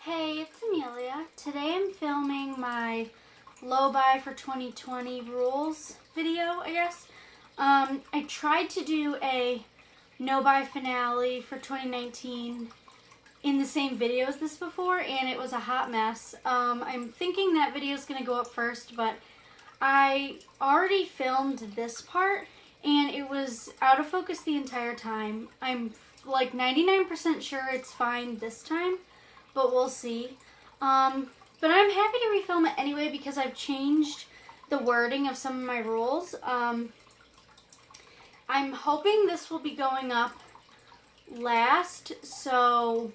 Hey, it's Amelia. Today I'm filming my low buy for 2020 rules video, I guess. I tried to do a no buy finale for 2019 in the same video as this before, and it was a hot mess. I'm thinking that video is going to go up first, but I already filmed this part, and it was out of focus the entire time. I'm like 99% sure it's fine this time, but we'll see. But I'm happy to refilm it anyway because I've changed the wording of some of my rules. I'm hoping this will be going up last, so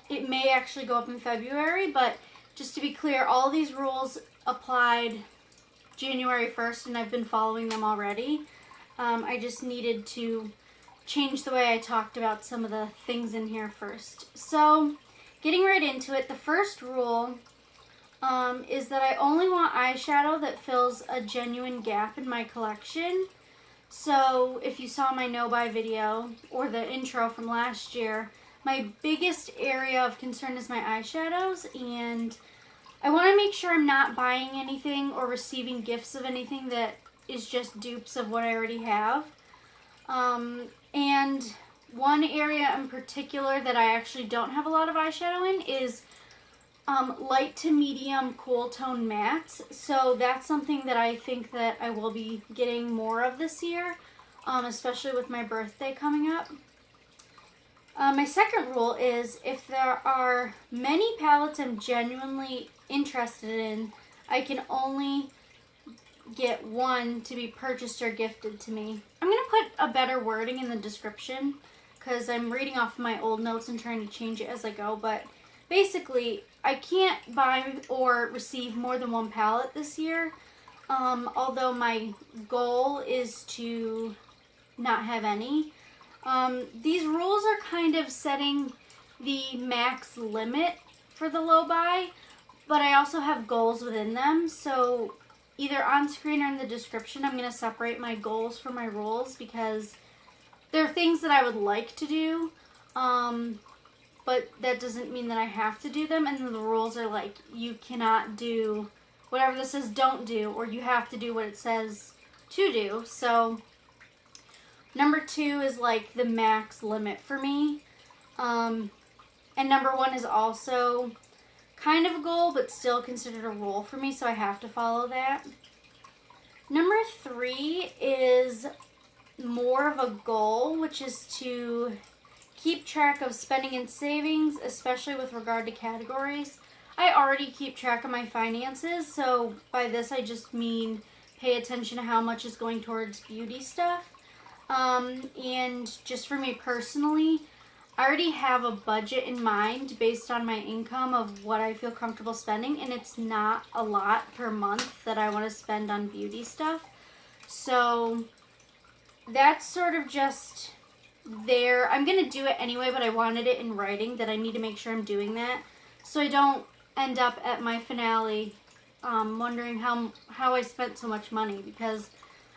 it may actually go up in February, but just to be clear, all these rules applied January 1st, and I've been following them already. I just needed to change the way I talked about some of the things in here first. So, getting right into it, the first rule is that I only want eyeshadow that fills a genuine gap in my collection. So, if you saw my no-buy video or the intro from last year, my biggest area of concern is my eyeshadows, and I want to make sure I'm not buying anything or receiving gifts of anything that is just dupes of what I already have. And one area in particular that I actually don't have a lot of eyeshadow in is light to medium cool tone mattes. So that's something that I think that I will be getting more of this year, especially with my birthday coming up. My second rule is if there are many palettes I'm genuinely interested in, I can only get one to be purchased or gifted to me. I'm going to put a better wording in the description because I'm reading off my old notes and trying to change it as I go, but basically I can't buy or receive more than one palette this year, although my goal is to not have any. These rules are kind of setting the max limit for the low buy, but I also have goals within them, so either on screen or in the description, I'm going to separate my goals from my rules because there are things that I would like to do, but that doesn't mean that I have to do them. And then the rules are like, you cannot do whatever this says don't do, or you have to do what it says to do. So number 2 is like the max limit for me. And number 1 is also kind of a goal, but still considered a rule for me, so I have to follow that. Number 3 is more of a goal, which is to keep track of spending and savings, especially with regard to categories. I already keep track of my finances, so by this I just mean pay attention to how much is going towards beauty stuff. And just for me personally, I already have a budget in mind based on my income of what I feel comfortable spending, and it's not a lot per month that I want to spend on beauty stuff. So that's sort of just there. I'm going to do it anyway, but I wanted it in writing that I need to make sure I'm doing that so I don't end up at my finale wondering how I spent so much money, because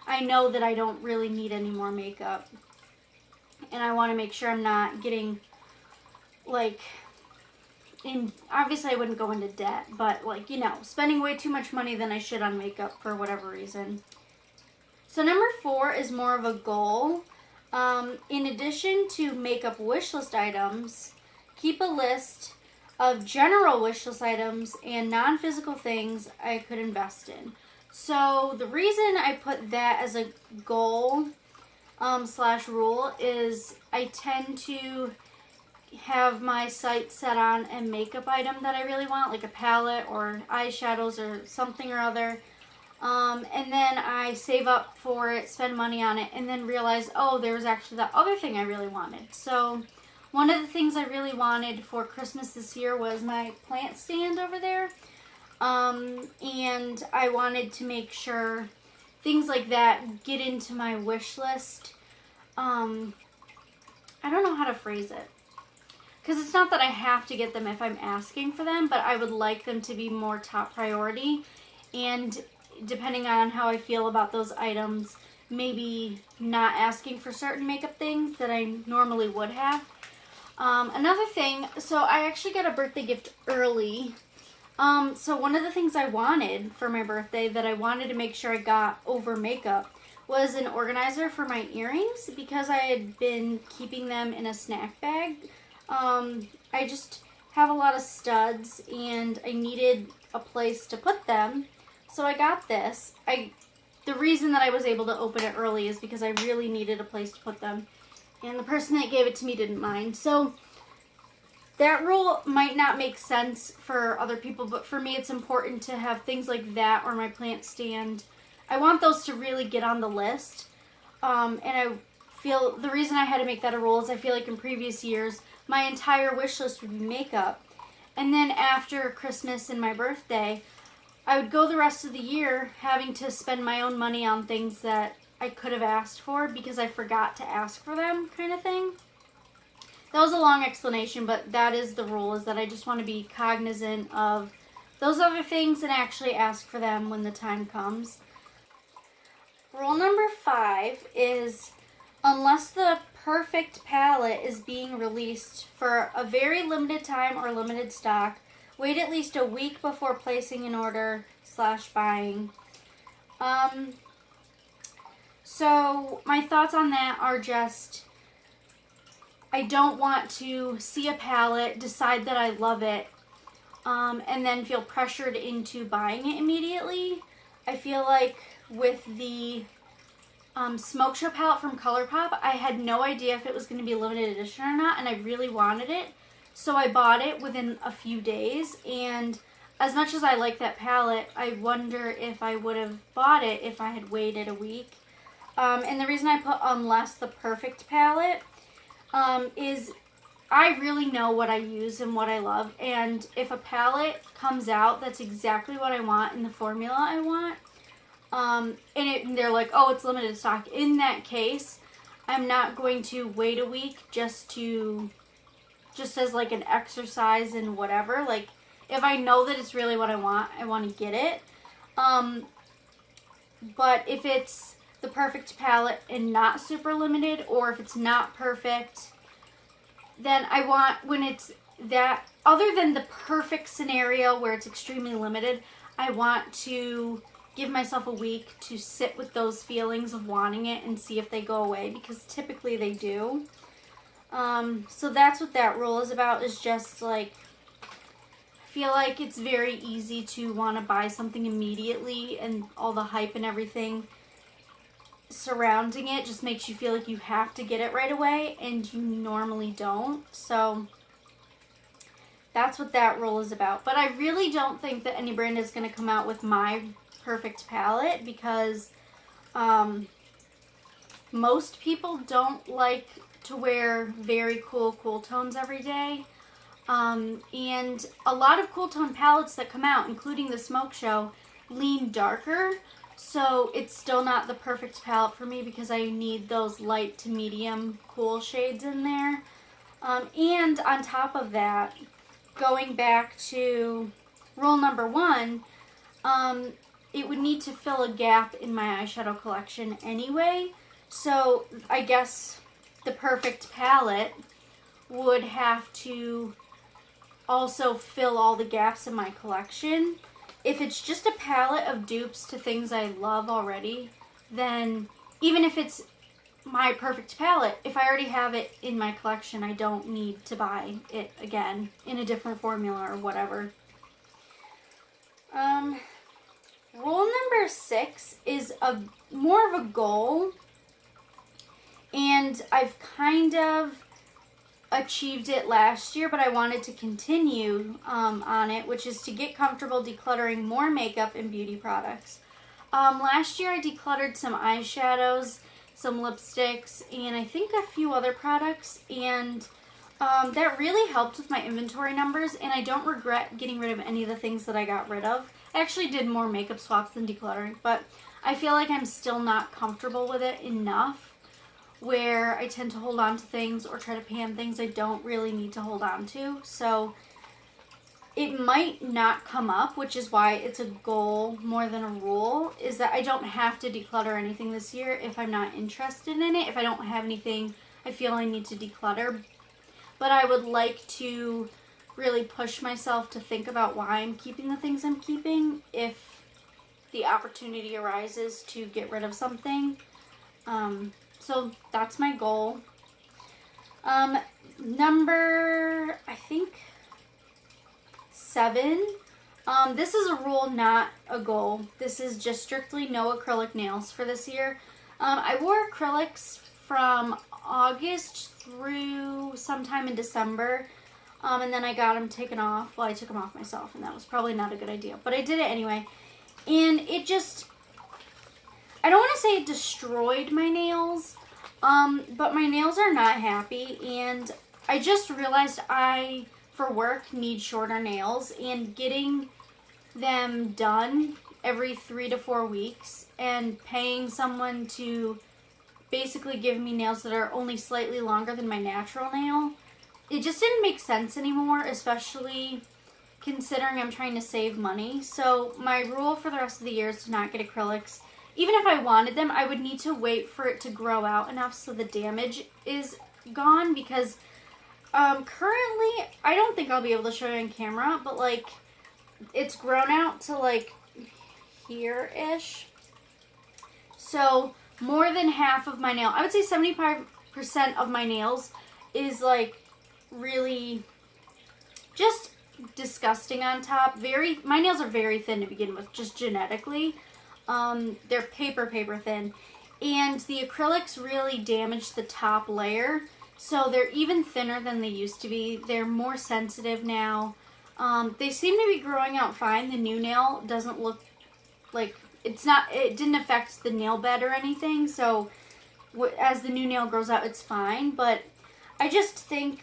I know that I don't really need any more makeup. And I want to make sure I'm not getting, like, obviously I wouldn't go into debt, but, like, you know, spending way too much money than I should on makeup for whatever reason. So number 4 is more of a goal. In addition to makeup wish list items, keep a list of general wish list items and non-physical things I could invest in. So the reason I put that as a goal slash rule is I tend to have my sights set on a makeup item that I really want, like a palette or eyeshadows or something or other, and then I save up for it, spend money on it, and then realize, oh, there was actually that other thing I really wanted. So one of the things I really wanted for Christmas this year was my plant stand over there, and I wanted to make sure things like that get into my wish list. I don't know how to phrase it, because it's not that I have to get them if I'm asking for them, but I would like them to be more top priority, and depending on how I feel about those items, maybe not asking for certain makeup things that I normally would have. Another thing, so I actually got a birthday gift early. So one of the things I wanted for my birthday that I wanted to make sure I got over makeup was an organizer for my earrings because I had been keeping them in a snack bag. I just have a lot of studs and I needed a place to put them. So I got this. The reason that I was able to open it early is because I really needed a place to put them. And the person that gave it to me didn't mind. So that rule might not make sense for other people, but for me it's important to have things like that or my plant stand. I want those to really get on the list. And I feel the reason I had to make that a rule is I feel like in previous years, my entire wish list would be makeup. And then after Christmas and my birthday, I would go the rest of the year having to spend my own money on things that I could have asked for because I forgot to ask for them, kind of thing. That was a long explanation, but that is the rule, is that I just want to be cognizant of those other things and actually ask for them when the time comes. Rule number 5 is unless the perfect palette is being released for a very limited time or limited stock, wait at least a week before placing an order / buying. So my thoughts on that are just, I don't want to see a palette, decide that I love it, and then feel pressured into buying it immediately. I feel like with the Smoke Show palette from ColourPop, I had no idea if it was going to be limited edition or not, and I really wanted it. So I bought it within a few days, and as much as I like that palette, I wonder if I would have bought it if I had waited a week. And the reason I put unless the perfect palette is I really know what I use and what I love, and if a palette comes out that's exactly what I want in the formula I want, and they're like, oh, it's limited stock, in that case, I'm not going to wait a week just as like an exercise and whatever. Like, if I know that it's really what I want to get it. But if it's the perfect palette and not super limited, or if it's not perfect, then I want, when it's that, other than the perfect scenario where it's extremely limited, I want to give myself a week to sit with those feelings of wanting it and see if they go away, because typically they do. So that's what that rule is about, is just like, I feel like it's very easy to want to buy something immediately, and all the hype and everything surrounding it just makes you feel like you have to get it right away, and you normally don't. So that's what that rule is about. But I really don't think that any brand is going to come out with my perfect palette, because most people don't like to wear very cool tones every day. And a lot of cool tone palettes that come out, including the Smoke Show, lean darker. So it's still not the perfect palette for me because I need those light to medium cool shades in there. And on top of that, going back to rule number 1, it would need to fill a gap in my eyeshadow collection anyway. So I guess the perfect palette would have to also fill all the gaps in my collection. If it's just a palette of dupes to things I love already, then even if it's my perfect palette, if I already have it in my collection, I don't need to buy it again in a different formula or whatever. Rule number 6 is more of a goal, and I've kind of achieved it last year, but I wanted to continue on it, which is to get comfortable decluttering more makeup and beauty products. Last year I decluttered some eyeshadows, some lipsticks, and I think a few other products, and that really helped with my inventory numbers, and I don't regret getting rid of any of the things that I got rid of. I actually did more makeup swaps than decluttering, but I feel like I'm still not comfortable with it enough where I tend to hold on to things or try to pan things I don't really need to hold on to. So it might not come up, which is why it's a goal more than a rule, is that I don't have to declutter anything this year if I'm not interested in it, if I don't have anything I feel I need to declutter. but I would like to really push myself to think about why I'm keeping the things I'm keeping if the opportunity arises to get rid of something. So that's my goal. Number, I think, 7. This is a rule, not a goal. This is just strictly no acrylic nails for this year. I wore acrylics from August through sometime in December. And then I got them taken off. Well, I took them off myself, and that was probably not a good idea. But I did it anyway. And it just, I don't want to say it destroyed my nails, but my nails are not happy. And I just realized I, for work, need shorter nails. And getting them done every 3 to 4 weeks and paying someone to basically give me nails that are only slightly longer than my natural nail, it just didn't make sense anymore, especially considering I'm trying to save money. So my rule for the rest of the year is to not get acrylics. Even if I wanted them, I would need to wait for it to grow out enough so the damage is gone, because currently, I don't think I'll be able to show you on camera, but like, it's grown out to like here-ish. So more than half of my nail, I would say 75% of my nails is like really just disgusting on top. My nails are very thin to begin with, just genetically. They're paper thin. And the acrylics really damaged the top layer. So they're even thinner than they used to be. They're more sensitive now. They seem to be growing out fine. The new nail doesn't look like, it didn't affect the nail bed or anything. So as the new nail grows out, it's fine. But I just think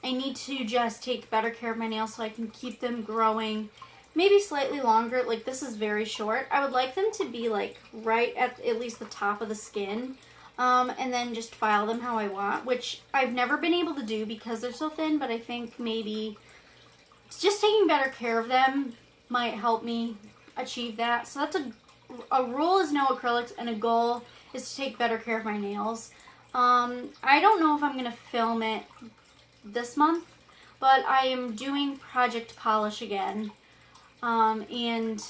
I need to just take better care of my nails so I can keep them growing maybe slightly longer. Like, this is very short. I would like them to be like right at least the top of the skin. And then just file them how I want, which I've never been able to do because they're so thin, but I think maybe just taking better care of them might help me achieve that. So that's a rule is no acrylics, and a goal is to take better care of my nails. I don't know if I'm going to film it this month, but I am doing Project Polish again. And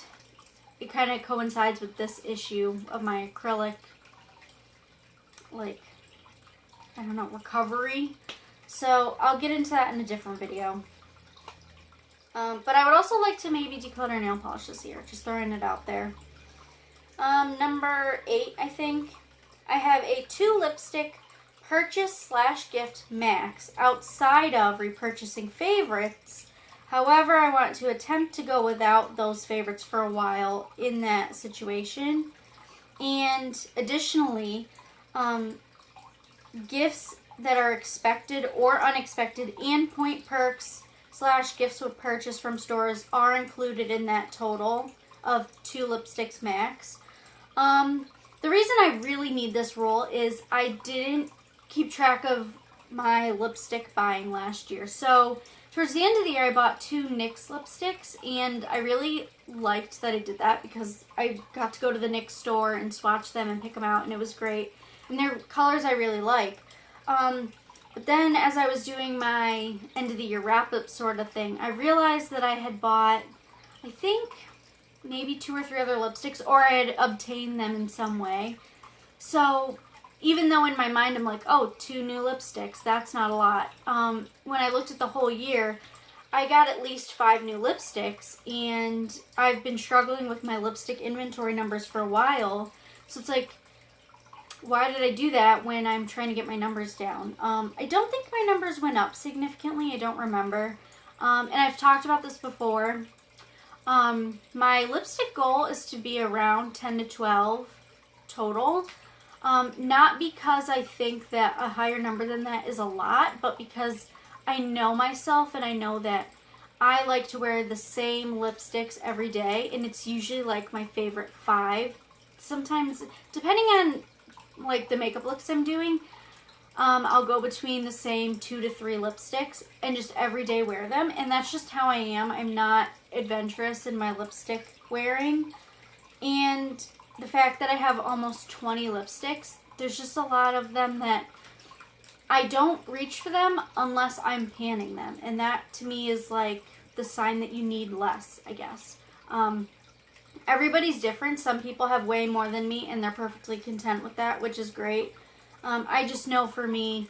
it kind of coincides with this issue of my acrylic, like, I don't know, recovery. So I'll get into that in a different video. But I would also like to maybe declutter nail polish this year. Just throwing it out there. Number 8, I think. I have a 2 lipstick purchase/gift max outside of repurchasing favorites. However, I want to attempt to go without those favorites for a while in that situation. And additionally, gifts that are expected or unexpected and point perks/gifts with purchase from stores are included in that total of 2 lipsticks max. The reason I really need this rule is I didn't keep track of my lipstick buying last year. So towards the end of the year, I bought 2 NYX lipsticks, and I really liked that I did that because I got to go to the NYX store and swatch them and pick them out, and it was great. And they're colors I really like. But then as I was doing my end of the year wrap-up sort of thing, I realized that I had bought, I think, maybe 2 or 3 other lipsticks, or I had obtained them in some way. So even though in my mind I'm like, oh, 2 new lipsticks, that's not a lot. When I looked at the whole year, I got at least 5 new lipsticks, and I've been struggling with my lipstick inventory numbers for a while. So it's like, why did I do that when I'm trying to get my numbers down? I don't think my numbers went up significantly. I don't remember. And I've talked about this before. My lipstick goal is to be around 10 to 12 total. Not because I think that a higher number than that is a lot, but because I know myself and I know that I like to wear the same lipsticks every day, and it's usually like my favorite 5. Sometimes, depending on like the makeup looks I'm doing, I'll go between the same 2 to 3 lipsticks and just every day wear them, and that's just how I am. I'm not adventurous in my lipstick wearing, and the fact that I have almost 20 lipsticks, there's just a lot of them that I don't reach for them unless I'm panning them. And that to me is like the sign that you need less, I guess. Everybody's different. Some people have way more than me and they're perfectly content with that, which is great. I just know for me,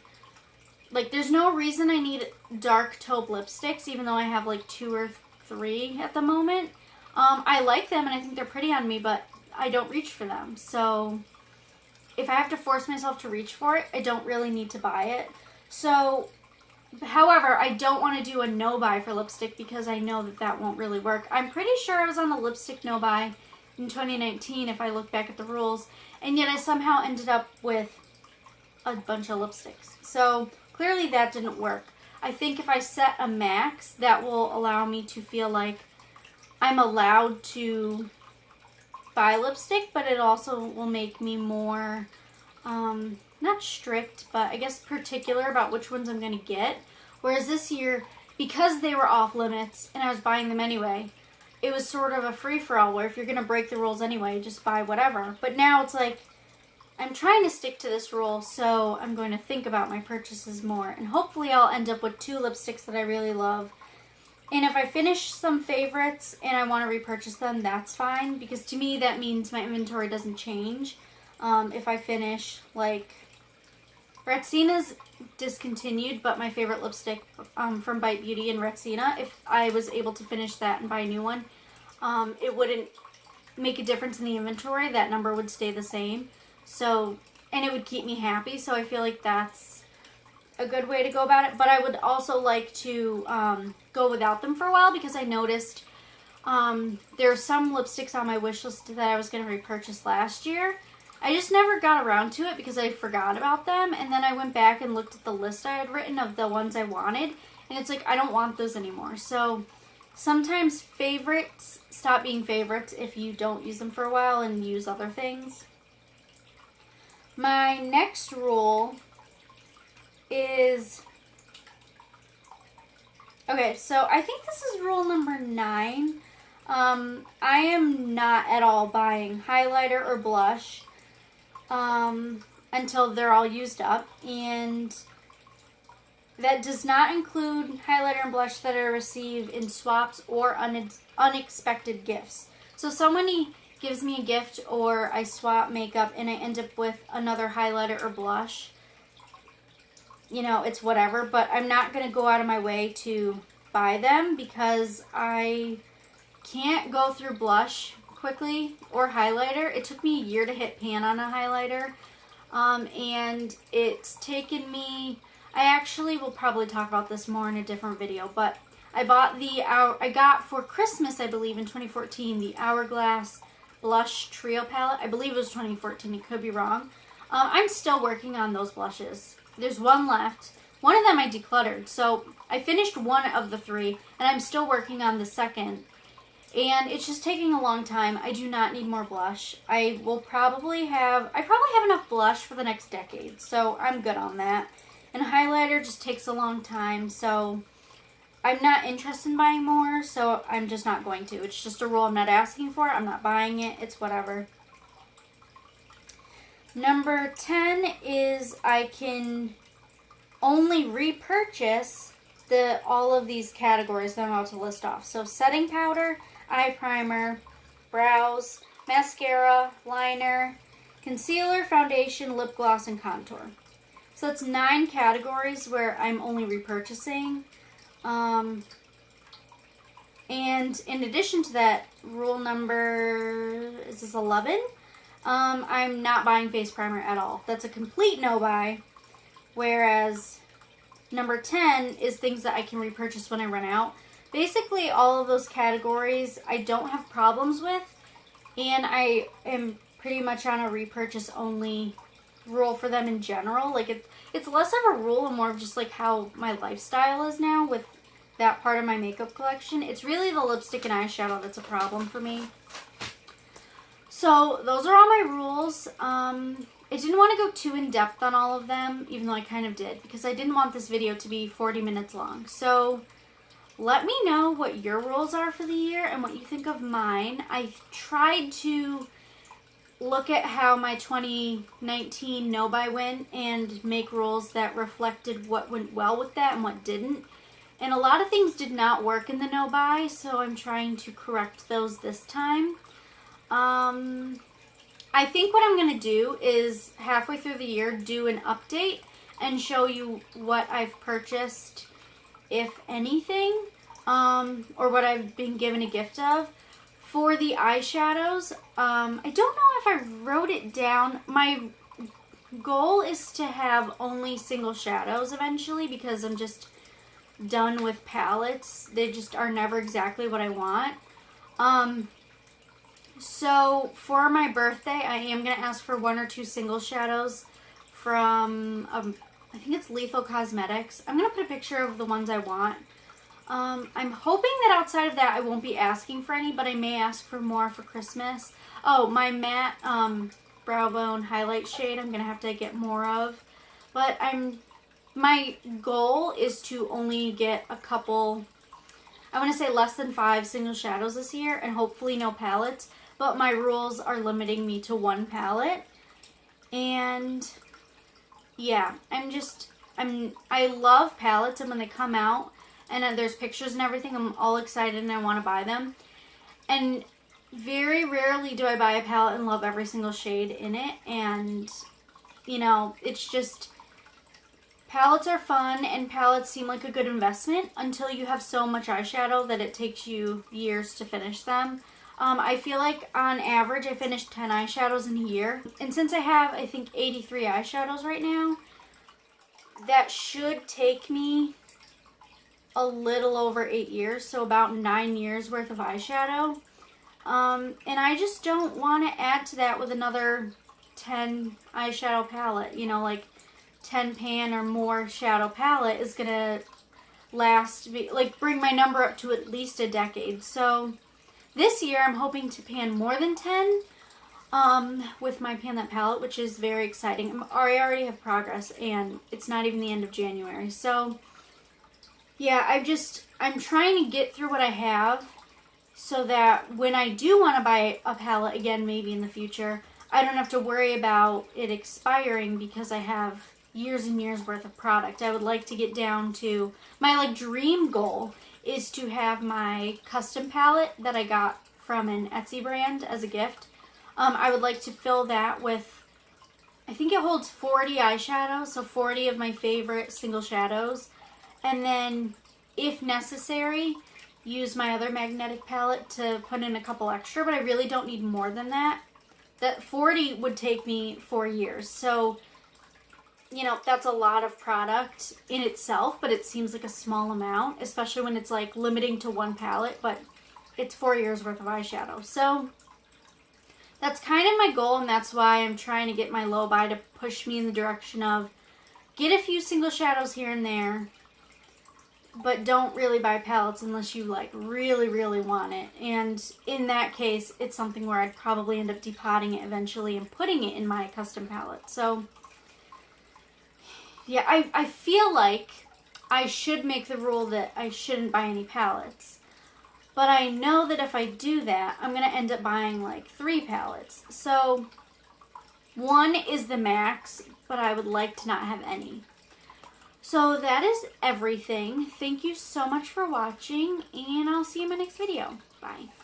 like, there's no reason I need dark taupe lipsticks, even though I have like 2 or 3 at the moment. I like them and I think they're pretty on me, but I don't reach for them. So if I have to force myself to reach for it, I don't really need to buy it. So, however, I don't want to do a no buy for lipstick because I know that that won't really work. I'm pretty sure I was on the lipstick no buy in 2019 if I look back at the rules, and yet I somehow ended up with a bunch of lipsticks. So clearly that didn't work. I think if I set a max, that will allow me to feel like I'm allowed to buy lipstick, but it also will make me more, not strict, but I guess particular about which ones I'm going to get. Whereas this year, because they were off limits and I was buying them anyway, it was sort of a free-for-all where if you're going to break the rules anyway, just buy whatever. But now it's like, I'm trying to stick to this rule, so I'm going to think about my purchases more. And hopefully I'll end up with 2 lipsticks that I really love. And if I finish some favorites and I want to repurchase them, that's fine. Because to me, that means my inventory doesn't change. If I finish, like, Retsina's discontinued, but my favorite lipstick from Bite Beauty and Retsina, if I was able to finish that and buy a new one, it wouldn't make a difference in the inventory. That number would stay the same. So, and it would keep me happy. So I feel like that's a good way to go about it. But I would also like to go without them for a while because I noticed there are some lipsticks on my wish list that I was going to repurchase last year. I just never got around to it because I forgot about them. And then I went back and looked at the list I had written of the ones I wanted. And it's like, I don't want those anymore. So sometimes favorites stop being favorites if you don't use them for a while and use other things. My next rule is, okay, so I think this is rule number 9. I am not at all buying highlighter or blush until they're all used up, and that does not include highlighter and blush that I receive in swaps or unexpected gifts. So somebody gives me a gift or I swap makeup and I end up with another highlighter or blush, you know, it's whatever, but I'm not going to go out of my way to buy them because I can't go through blush quickly or highlighter. It took me a year to hit pan on a highlighter, and it's taken me, I actually will probably talk about this more in a different video, but I got for Christmas, I believe in 2014, the Hourglass Blush Trio Palette. I believe it was 2014, it could be wrong. I'm still working on those blushes. There's one left. One of them I decluttered, so I finished one of the 3, and I'm still working on the second. And it's just taking a long time. I do not need more blush. I probably have enough blush for the next decade, so I'm good on that. And highlighter just takes a long time, so I'm not interested in buying more, so I'm just not going to. It's just a rule I'm not asking for. I'm not buying it. It's whatever. Number 10 is I can only repurchase all of these categories that I'm about to list off. So setting powder, eye primer, brows, mascara, liner, concealer, foundation, lip gloss, and contour. So that's 9 categories where I'm only repurchasing. And in addition to that, rule number, is this 11? I'm not buying face primer at all. That's a complete no buy. Whereas number 10 is things that I can repurchase when I run out. Basically, all of those categories I don't have problems with, and I am pretty much on a repurchase only rule for them in general. Like it's less of a rule and more of just like how my lifestyle is now with that part of my makeup collection. It's really the lipstick and eyeshadow that's a problem for me. So those are all my rules. I didn't want to go too in depth on all of them, even though I kind of did, because I didn't want this video to be 40 minutes long. So let me know what your rules are for the year and what you think of mine. I tried to look at how my 2019 no buy went and make rules that reflected what went well with that and what didn't. And a lot of things did not work in the no buy, so I'm trying to correct those this time. I think what I'm going to do is halfway through the year do an update and show you what I've purchased, if anything, or what I've been given a gift of. For the eyeshadows, I don't know if I wrote it down. My goal is to have only single shadows eventually because I'm just done with palettes. They just are never exactly what I want. So for my birthday, I am going to ask for 1 or 2 single shadows from, I think it's Lethal Cosmetics. I'm going to put a picture of the ones I want. I'm hoping that outside of that I won't be asking for any, but I may ask for more for Christmas. Oh, my matte brow bone highlight shade I'm going to have to get more of. But my goal is to only get a couple, I want to say less than 5 single shadows this year and hopefully no palettes. But my rules are limiting me to 1 palette. And yeah, I love palettes, and when they come out and there's pictures and everything, I'm all excited and I want to buy them. And very rarely do I buy a palette and love every single shade in it. And, you know, it's just, palettes are fun and palettes seem like a good investment until you have so much eyeshadow that it takes you years to finish them. I feel like on average I finish 10 eyeshadows in a year. And since I have, I think, 83 eyeshadows right now, that should take me a little over 8 years, so about 9 years worth of eyeshadow. And I just don't want to add to that with another 10 eyeshadow palette. You know, like 10 pan or more shadow palette is going to bring my number up to at least a decade. So this year I'm hoping to pan more than 10 with my Pan That palette, which is very exciting. I already have progress and it's not even the end of January. So yeah, I'm trying to get through what I have so that when I do want to buy a palette again, maybe in the future, I don't have to worry about it expiring because I have years and years worth of product. I would like to get down to, my dream goal is to have my custom palette that I got from an Etsy brand as a gift. I would like to fill that with, I think it holds 40 eyeshadows, so 40 of my favorite single shadows. And then, if necessary, use my other magnetic palette to put in a couple extra, but I really don't need more than that. That 40 would take me 4 years. So, you know, that's a lot of product in itself, but it seems like a small amount, especially when it's like limiting to 1 palette, but it's 4 years worth of eyeshadow. So that's kind of my goal, and that's why I'm trying to get my low buy to push me in the direction of get a few single shadows here and there, but don't really buy palettes unless you really, really want it. And in that case, it's something where I'd probably end up depotting it eventually and putting it in my custom palette. So yeah, I feel like I should make the rule that I shouldn't buy any palettes. But I know that if I do that, I'm going to end up buying 3 palettes. So 1 is the max, but I would like to not have any. So that is everything. Thank you so much for watching, and I'll see you in my next video. Bye.